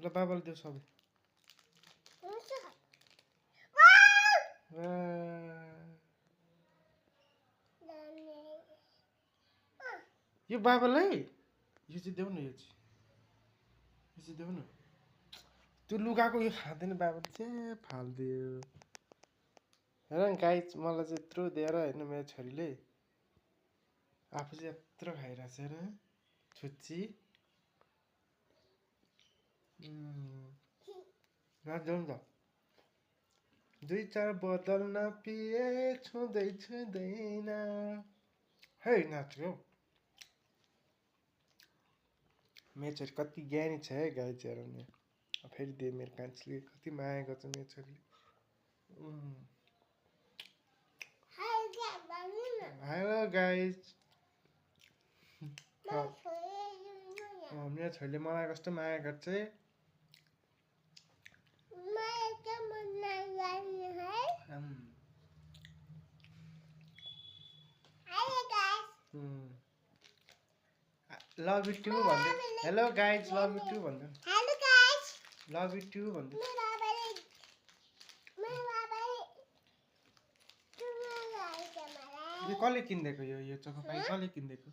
ल बाबाले देऊ सबै यो बाबालाई यो चाहिँ देऊ न यो चाहिँ देऊ न त्यो लुगाको यो खाँदैन बाबाले चाहिँ फालिदियो हेर न गाई मलाई चाहिँ यत्रो दिएर होइन मेरो छोरीले आफू चाहिँ यत्रो खाइरहेको छ हेर छुच्ची नाच्दै त 2-4 बोतल नपिए छुँदैन है नाच्यो मेरो छोरी कति ज्ञानी छ है गाई चराउने फेरि दिए मेरो कान्छीले कति माया गर्छ मेरो छोरीले हेलो गाइज मेरो छोरीले मलाई कस्तो माया गर्छ लभ यु टु भन्दै hello guys love you too भन्दै लभ यु टु भन्दै यो कसले किनिदिएको यो चोको पाई कसले किनिदिएको